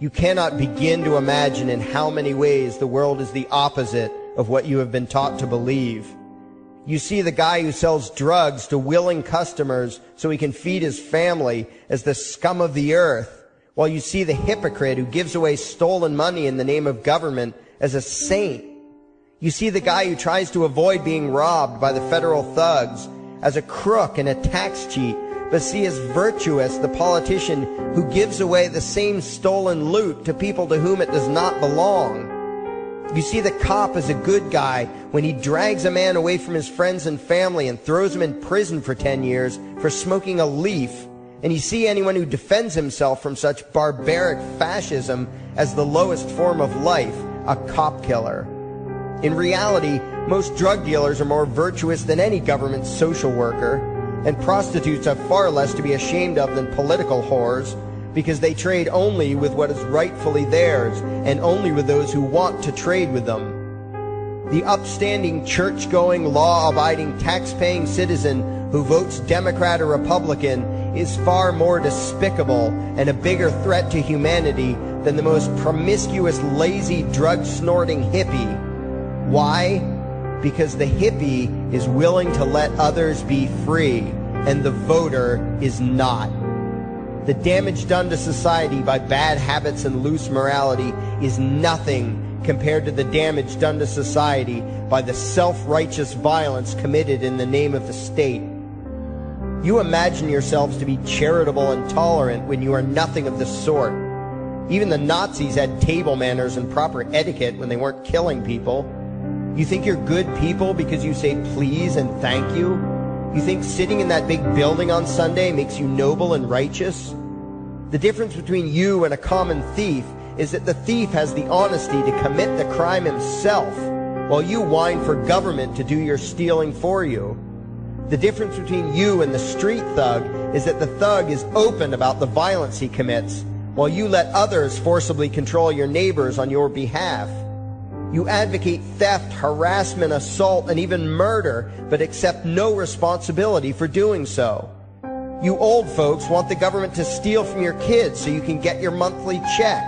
You cannot begin to imagine in how many ways the world is the opposite of what you have been taught to believe. You see the guy who sells drugs to willing customers so he can feed his family as the scum of the earth, while you see the hypocrite who gives away stolen money in the name of government as a saint. You see the guy who tries to avoid being robbed by the federal thugs as a crook and a tax cheat, but see as virtuous the politician who gives away the same stolen loot to people to whom it does not belong. You see the cop as a good guy when he drags a man away from his friends and family and throws him in prison for 10 years for smoking a leaf. And you see anyone who defends himself from such barbaric fascism as the lowest form of life, a cop killer. In reality, most drug dealers are more virtuous than any government social worker, and prostitutes have far less to be ashamed of than political whores, because they trade only with what is rightfully theirs, and only with those who want to trade with them. The upstanding, church-going, law-abiding, tax-paying citizen who votes Democrat or Republican is far more despicable and a bigger threat to humanity than the most promiscuous, lazy, drug-snorting hippie. Why? Because the hippie is willing to let others be free, and the voter is not. The damage done to society by bad habits and loose morality is nothing compared to the damage done to society by the self-righteous violence committed in the name of the state. You imagine yourselves to be charitable and tolerant when you are nothing of the sort. Even the Nazis had table manners and proper etiquette when they weren't killing people. You think you're good people because you say please and thank you? You think sitting in that big building on Sunday makes you noble and righteous? The difference between you and a common thief is that the thief has the honesty to commit the crime himself, while you whine for government to do your stealing for you. The difference between you and the street thug is that the thug is open about the violence he commits, while you let others forcibly control your neighbors on your behalf. You advocate theft, harassment, assault, and even murder, but accept no responsibility for doing so. You old folks want the government to steal from your kids so you can get your monthly check.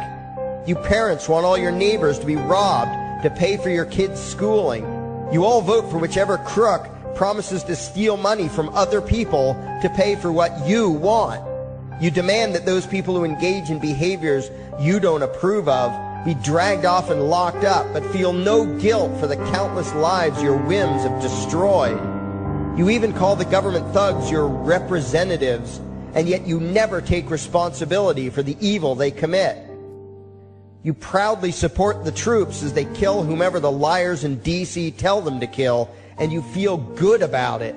You parents want all your neighbors to be robbed to pay for your kids' schooling. You all vote for whichever crook promises to steal money from other people to pay for what you want. You demand that those people who engage in behaviors you don't approve of be dragged off and locked up, but feel no guilt for the countless lives your whims have destroyed. You even call the government thugs your representatives, and yet you never take responsibility for the evil they commit. You proudly support the troops as they kill whomever the liars in D.C. tell them to kill, and you feel good about it.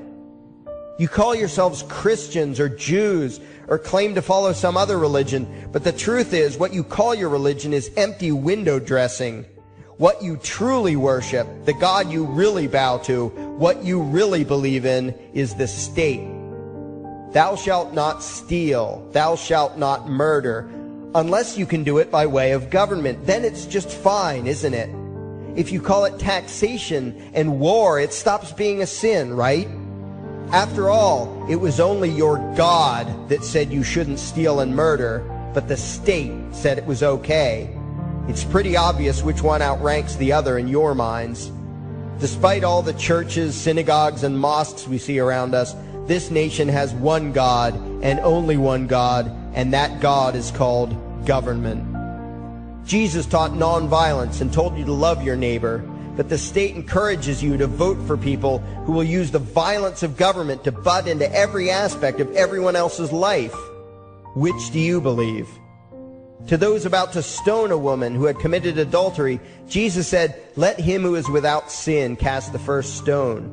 You call yourselves Christians or Jews or claim to follow some other religion, but the truth is what you call your religion is empty window dressing. What you truly worship, the God you really bow to, what you really believe in is the state. Thou shalt not steal, thou shalt not murder, unless you can do it by way of government. Then it's just fine, isn't it? If you call it taxation and war, it stops being a sin, right? After all, it was only your God that said you shouldn't steal and murder, but the state said it was okay. It's pretty obvious which one outranks the other in your minds. Despite all the churches, synagogues, and mosques we see around us, this nation has one God and only one God, and that God is called government. Jesus taught nonviolence and told you to love your neighbor, but the state encourages you to vote for people who will use the violence of government to butt into every aspect of everyone else's life. Which do you believe? To those about to stone a woman who had committed adultery, Jesus said, "Let him who is without sin cast the first stone."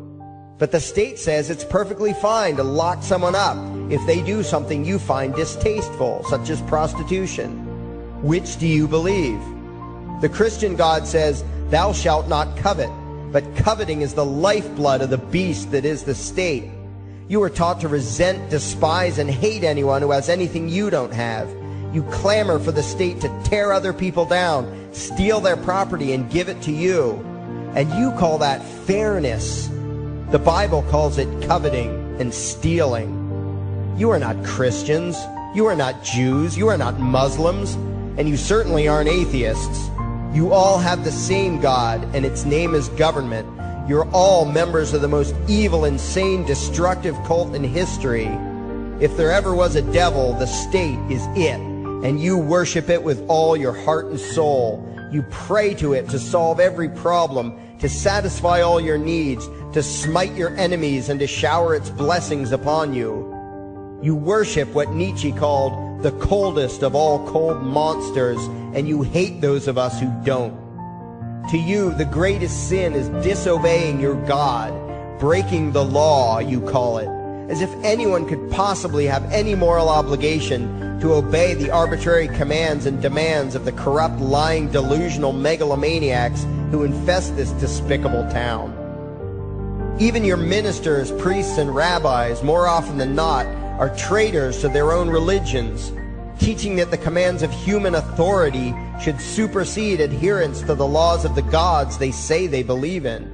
But the state says it's perfectly fine to lock someone up if they do something you find distasteful, such as prostitution. Which do you believe? The Christian God says, "Thou shalt not covet," but coveting is the lifeblood of the beast that is the state. You are taught to resent, despise, and hate anyone who has anything you don't have. You clamor for the state to tear other people down, steal their property, and give it to you. And you call that fairness. The Bible calls it coveting and stealing. You are not Christians. You are not Jews. You are not Muslims. and you certainly aren't atheists. You all have the same God, and its name is government. You're all members of the most evil, insane, destructive cult in history. If there ever was a devil, the state is it, and you worship it with all your heart and soul. You pray to it to solve every problem, to satisfy all your needs, to smite your enemies, and to shower its blessings upon you. You worship what Nietzsche called the coldest of all cold monsters, and you hate those of us who don't. To you, the greatest sin is disobeying your God, breaking the law, you call it, as if anyone could possibly have any moral obligation to obey the arbitrary commands and demands of the corrupt, lying, delusional megalomaniacs who infest this despicable town. Even your ministers, priests, and rabbis, more often than not, are traitors to their own religions, teaching that the commands of human authority should supersede adherence to the laws of the gods they say they believe in.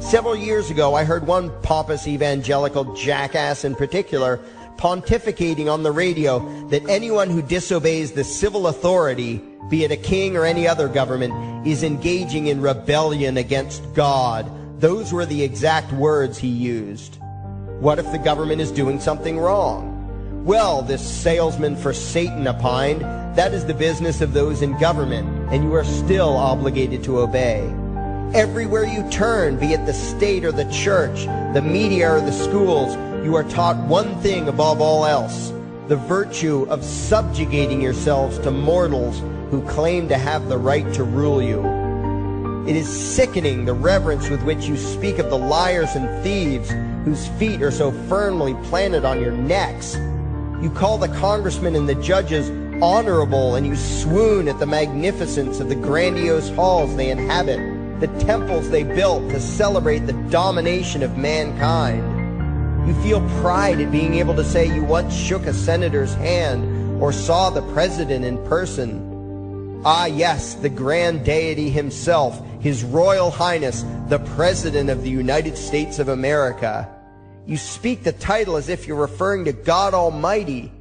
Several years ago, I heard one pompous evangelical jackass in particular pontificating on the radio that anyone who disobeys the civil authority, be it a king or any other government, is engaging in rebellion against God. Those were the exact words he used. What if the government is doing something wrong? Well, this salesman for Satan opined, that is the business of those in government, and you are still obligated to obey. Everywhere you turn, be it the state or the church, the media or the schools, you are taught one thing above all else, the virtue of subjugating yourselves to mortals who claim to have the right to rule you. It is sickening the reverence with which you speak of the liars and thieves whose feet are so firmly planted on your necks. You call the congressmen and the judges honorable, and you swoon at the magnificence of the grandiose halls they inhabit, the temples they built to celebrate the domination of mankind. You feel pride at being able to say you once shook a senator's hand or saw the president in person. Ah, yes, the grand deity himself, His Royal Highness, the President of the United States of America. You speak the title as if you're referring to God Almighty.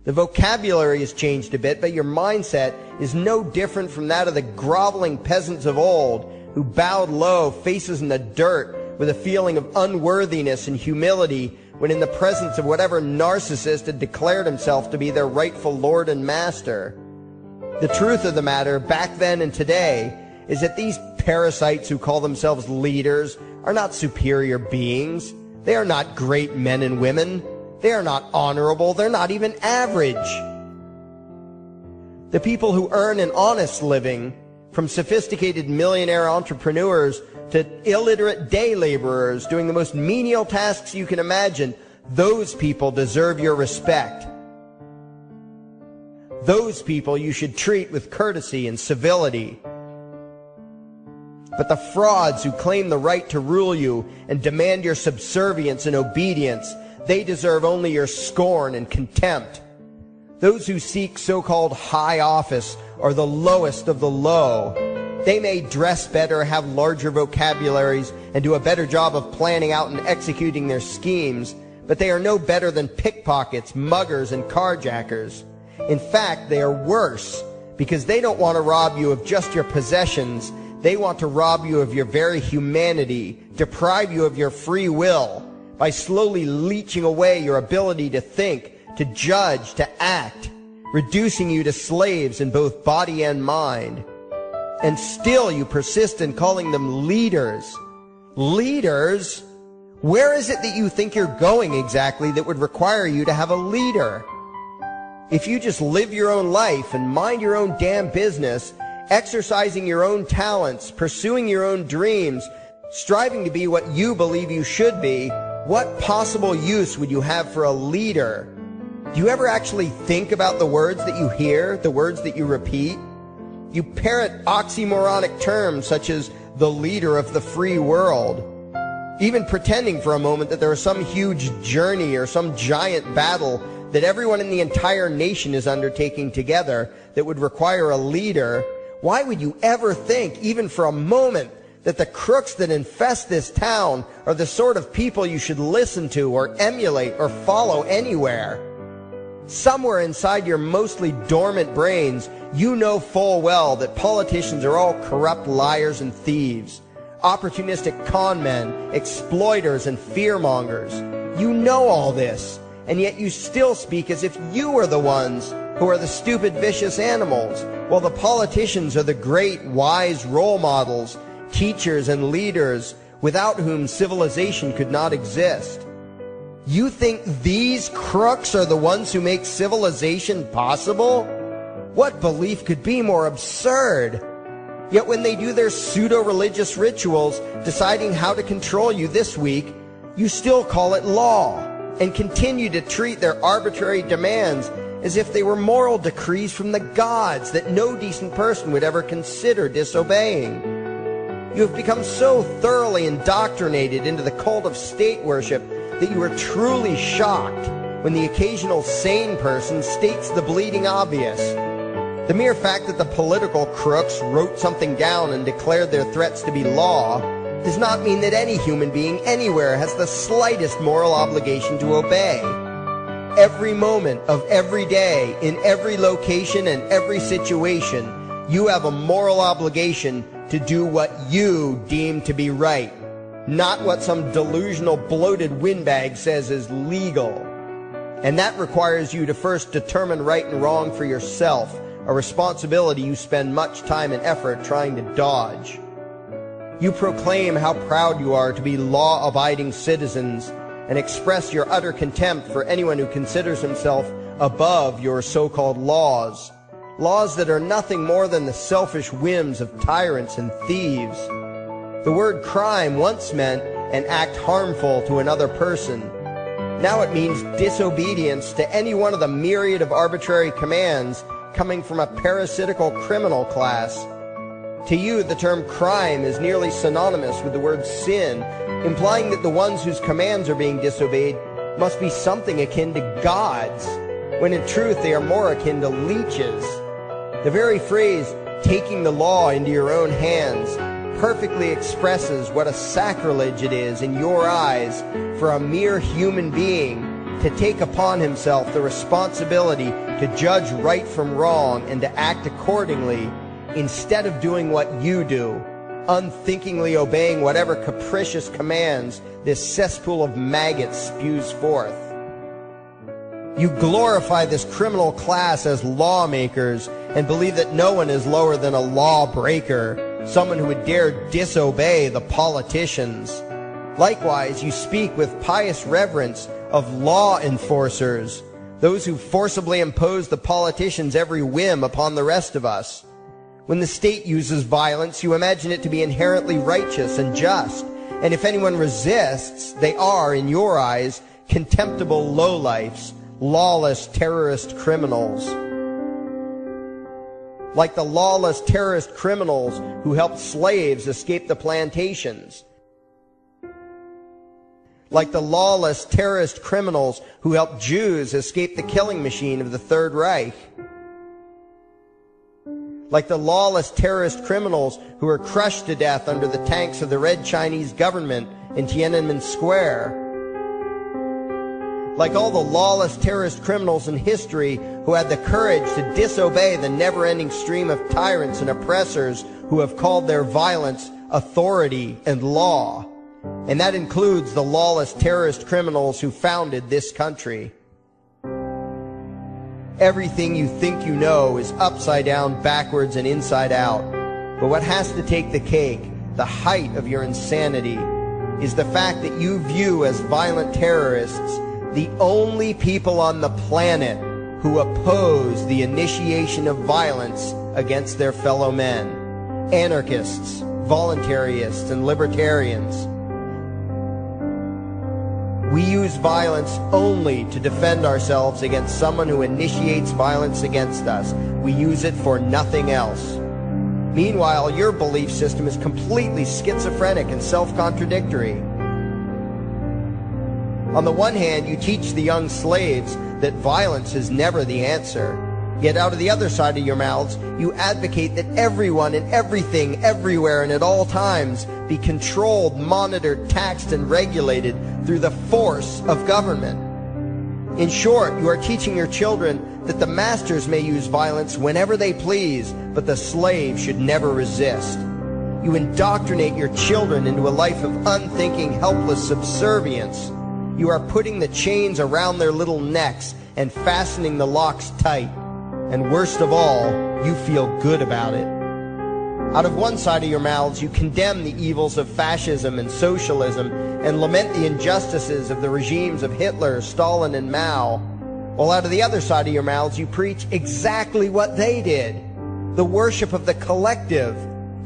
The vocabulary has changed a bit, but your mindset is no different from that of the groveling peasants of old who bowed low, faces in the dirt, with a feeling of unworthiness and humility when in the presence of whatever narcissist had declared himself to be their rightful lord and master. The truth of the matter, back then and today, is that these parasites who call themselves leaders are not superior beings. They are not great men and women. They are not honorable. They're not even average. The people who earn an honest living, from sophisticated millionaire entrepreneurs to illiterate day laborers doing the most menial tasks you can imagine, those people deserve your respect. Those people you should treat with courtesy and civility. But the frauds who claim the right to rule you and demand your subservience and obedience, they deserve only your scorn and contempt. Those who seek so-called high office are the lowest of the low. They may dress better, have larger vocabularies, and do a better job of planning out and executing their schemes, but they are no better than pickpockets, muggers, and carjackers. In fact, they are worse, because they don't want to rob you of just your possessions. They want to rob you of your very humanity, deprive you of your free will, by slowly leeching away your ability to think, to judge, to act, reducing you to slaves in both body and mind. And still you persist in calling them leaders. Leaders? Where is it that you think you're going exactly that would require you to have a leader? If you just live your own life and mind your own damn business, exercising your own talents, pursuing your own dreams, striving to be what you believe you should be, what possible use would you have for a leader? Do you ever actually think about the words that you hear, the words that you repeat? You parrot oxymoronic terms such as the leader of the free world, even pretending for a moment that there is some huge journey or some giant battle that everyone in the entire nation is undertaking together that would require a leader. Why would you ever think, even for a moment, that the crooks that infest this town are the sort of people you should listen to or emulate or follow anywhere? Somewhere inside your mostly dormant brains, you know full well that politicians are all corrupt liars and thieves, opportunistic con men, exploiters, and fearmongers. You know all this, and yet you still speak as if you are the ones who are the stupid, vicious animals, while the politicians are the great, wise role models, teachers, and leaders without whom civilization could not exist. You think these crooks are the ones who make civilization possible? What belief could be more absurd? Yet when they do their pseudo-religious rituals, deciding how to control you this week, you still call it law, and continue to treat their arbitrary demands as if they were moral decrees from the gods that no decent person would ever consider disobeying. You have become so thoroughly indoctrinated into the cult of state worship that you are truly shocked when the occasional sane person states the bleeding obvious. The mere fact that the political crooks wrote something down and declared their threats to be law does not mean that any human being anywhere has the slightest moral obligation to obey. Every moment of every day, in every location and every situation, you have a moral obligation to do what you deem to be right, not what some delusional bloated windbag says is legal. And that requires you to first determine right and wrong for yourself, a responsibility you spend much time and effort trying to dodge. You proclaim how proud you are to be law-abiding citizens and express your utter contempt for anyone who considers himself above your so-called laws, laws that are nothing more than the selfish whims of tyrants and thieves. The word crime once meant an act harmful to another person. Now it means disobedience to any one of the myriad of arbitrary commands coming from a parasitical criminal class. To you, the term crime is nearly synonymous with the word sin, implying that the ones whose commands are being disobeyed must be something akin to gods, when in truth they are more akin to leeches. The very phrase, taking the law into your own hands, perfectly expresses what a sacrilege it is in your eyes for a mere human being to take upon himself the responsibility to judge right from wrong and to act accordingly, instead of doing what you do, unthinkingly obeying whatever capricious commands this cesspool of maggots spews forth. You glorify this criminal class as lawmakers and believe that no one is lower than a lawbreaker, someone who would dare disobey the politicians. Likewise, you speak with pious reverence of law enforcers, those who forcibly impose the politicians' every whim upon the rest of us. When the state uses violence, you imagine it to be inherently righteous and just, and if anyone resists, they are, in your eyes, contemptible lowlifes, lawless terrorist criminals. Like the lawless terrorist criminals who helped slaves escape the plantations. Like the lawless terrorist criminals who helped Jews escape the killing machine of the Third Reich. Like the lawless terrorist criminals who were crushed to death under the tanks of the Red Chinese government in Tiananmen Square. Like all the lawless terrorist criminals in history who had the courage to disobey the never-ending stream of tyrants and oppressors who have called their violence authority and law. And that includes the lawless terrorist criminals who founded this country. Everything you think you know is upside down, backwards, and inside out. But what has to take the cake, the height of your insanity, is the fact that you view as violent terrorists the only people on the planet who oppose the initiation of violence against their fellow men. Anarchists, voluntarists, and libertarians. We use violence only to defend ourselves against someone who initiates violence against us. We use it for nothing else. Meanwhile, your belief system is completely schizophrenic and self-contradictory. On the one hand, you teach the young slaves that violence is never the answer. Yet out of the other side of your mouths, you advocate that everyone and everything, everywhere and at all times be controlled, monitored, taxed, and regulated through the force of government. In short, you are teaching your children that the masters may use violence whenever they please, but the slave should never resist. You indoctrinate your children into a life of unthinking, helpless subservience. You are putting the chains around their little necks and fastening the locks tight. And worst of all, you feel good about it. Out of one side of your mouths, you condemn the evils of fascism and socialism and lament the injustices of the regimes of Hitler, Stalin, and Mao. While out of the other side of your mouths, you preach exactly what they did. The worship of the collective,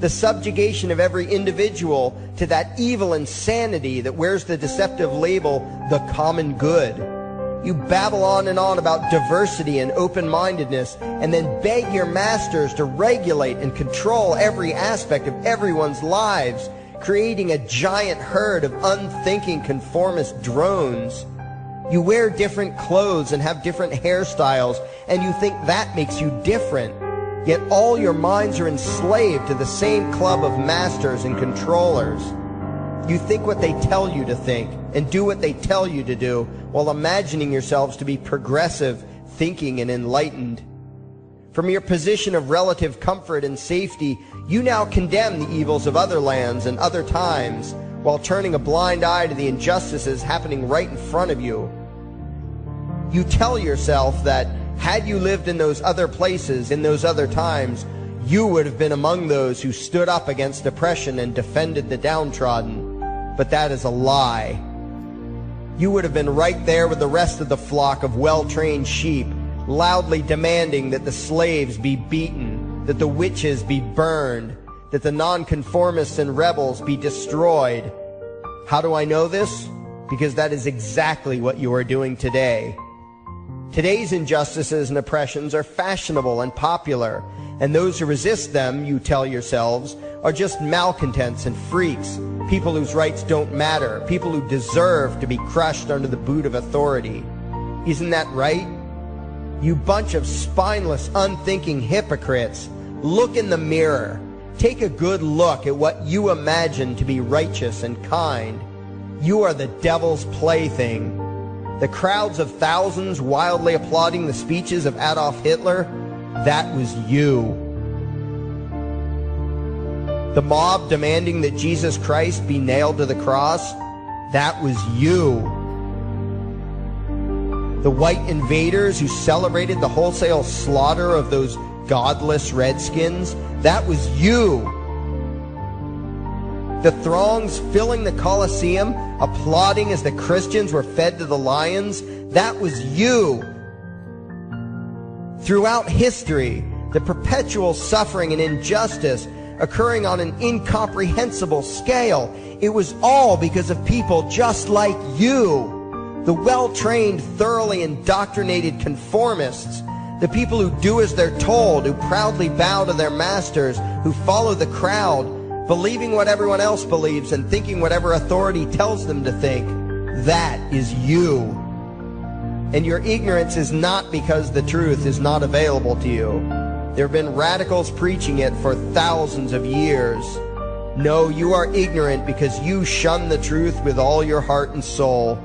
the subjugation of every individual to that evil insanity that wears the deceptive label, the common good. You babble on and on about diversity and open-mindedness, and then beg your masters to regulate and control every aspect of everyone's lives, creating a giant herd of unthinking conformist drones. You wear different clothes and have different hairstyles, and you think that makes you different. Yet all your minds are enslaved to the same club of masters and controllers. You think what they tell you to think and do what they tell you to do while imagining yourselves to be progressive, thinking, and enlightened. From your position of relative comfort and safety, you now condemn the evils of other lands and other times while turning a blind eye to the injustices happening right in front of you. You tell yourself that had you lived in those other places, in those other times, you would have been among those who stood up against oppression and defended the downtrodden. But that is a lie. You would have been right there with the rest of the flock of well-trained sheep, loudly demanding that the slaves be beaten, that the witches be burned, that the nonconformists and rebels be destroyed. How do I know this? Because that is exactly what you are doing today. Today's injustices and oppressions are fashionable and popular, and those who resist them, you tell yourselves, are just malcontents and freaks, people whose rights don't matter, people who deserve to be crushed under the boot of authority. Isn't that right? You bunch of spineless, unthinking hypocrites, look in the mirror. Take a good look at what you imagine to be righteous and kind. You are the devil's plaything. The crowds of thousands wildly applauding the speeches of Adolf Hitler, that was you. The mob demanding that Jesus Christ be nailed to the cross, that was you. The white invaders who celebrated the wholesale slaughter of those godless redskins, that was you. The throngs filling the Colosseum, applauding as the Christians were fed to the lions, that was you. Throughout history, the perpetual suffering and injustice occurring on an incomprehensible scale, it was all because of people just like you. The well-trained, thoroughly indoctrinated conformists, the people who do as they're told, who proudly bow to their masters, who follow the crowd, believing what everyone else believes and thinking whatever authority tells them to think. That is you. And your ignorance is not because the truth is not available to you. There have been radicals preaching it for thousands of years. No, you are ignorant because you shun the truth with all your heart and soul.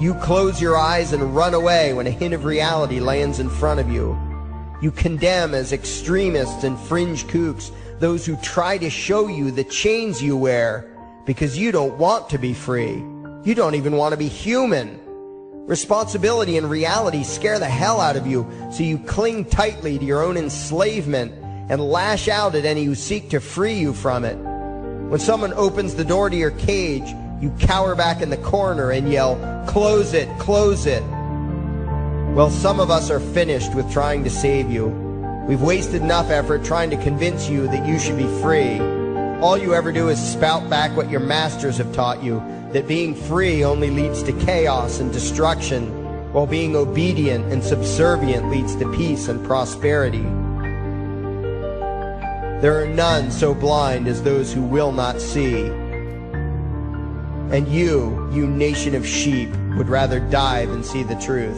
You close your eyes and run away when a hint of reality lands in front of you. You condemn as extremists and fringe kooks those who try to show you the chains you wear because you don't want to be free. You don't even want to be human. Responsibility and reality scare the hell out of you, so you cling tightly to your own enslavement and lash out at any who seek to free you from it. When someone opens the door to your cage, you cower back in the corner and yell, "Close it, close it." Well, some of us are finished with trying to save you. We've wasted enough effort trying to convince you that you should be free. All you ever do is spout back what your masters have taught you, that being free only leads to chaos and destruction, while being obedient and subservient leads to peace and prosperity. There are none so blind as those who will not see. And you nation of sheep, would rather die than see the truth.